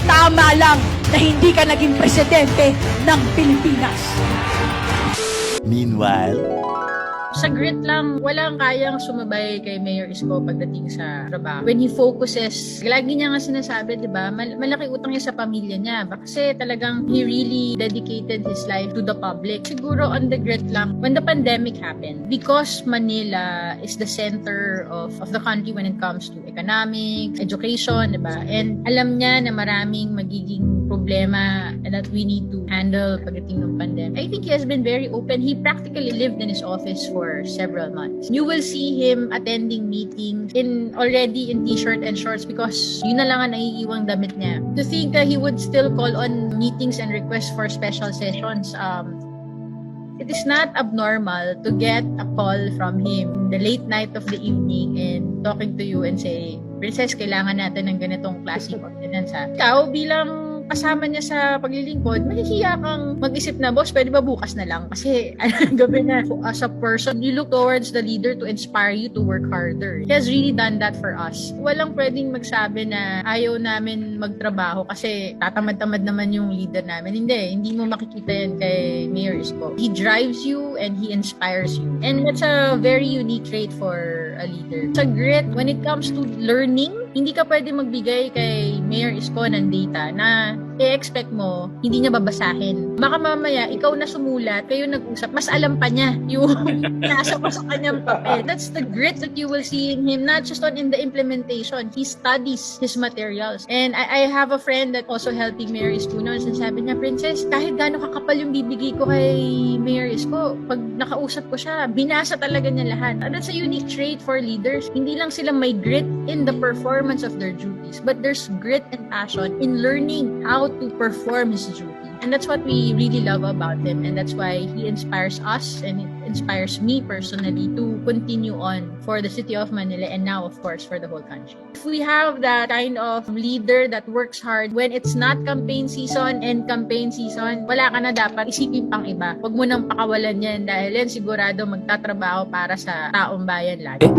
tama lang na hindi ka naging presidente ng Pilipinas. Meanwhile, sa grit lang, walang kayang sumabay kay Mayor Isko pagdating sa trabaho. When he focuses, lagi niya nga sinasabi, di ba, malaki utang niya sa pamilya niya. Kasi talagang he really dedicated his life to the public. Siguro on the grit lang, when the pandemic happened, because Manila is the center of the country when it comes to economics, education, di ba? And alam niya na maraming magiging problema that we need to handle pagdating ng pandemic. I think he has been very open. He practically lived in his office for several months. You will see him attending meetings already in t-shirt and shorts because yun na lang ang naiiwang damit niya. To think that he would still call on meetings and request for special sessions, it is not abnormal to get a call from him in the late night of the evening and talking to you and say, Princess, kailangan natin ng ganitong klaseng ordinance ha. Ikaw bilang kasama niya sa paglilingkod, mahihiya kang mag-isip na, boss, pwede ba bukas na lang? Kasi gabi na. As a person, you look towards the leader to inspire you to work harder. He has really done that for us. Walang pwedeng magsabi na ayaw namin magtrabaho kasi tatamad-tamad naman yung leader namin. Hindi mo makikita yan kay Mayor Isko. He drives you and he inspires you. And that's a very unique trait for a leader. Sa grit, when it comes to learning, hindi ka pwede magbigay kay Mayor Isko ng data na i-expect mo, hindi niya babasahin. Baka mamaya, ikaw na sumulat, kayo nag-usap, mas alam pa niya yung nasa pa sa kanyang papel. That's the grit that you will see in him, not just in the implementation. He studies his materials. And I have a friend that also helping Mayor Isko noon. Sabi niya, Princess, kahit gaano kakapal yung bibigay ko kay Mayor Isko, pag nakausap ko siya, binasa talaga niya lahat. And that's a unique trait for leaders. Hindi lang sila may grit in the performance of their duties, but there's grit and passion in learning how to perform his duty. And that's what we really love about him, and that's why he inspires us and it inspires me personally to continue on for the city of Manila and now of course for the whole country. If we have that kind of leader that works hard when it's not campaign season and campaign season, wala ka na dapat isipin pang iba. Huwag mo nang pakawalan yan dahil yan sigurado magtatrabaho para sa taong bayan lagi.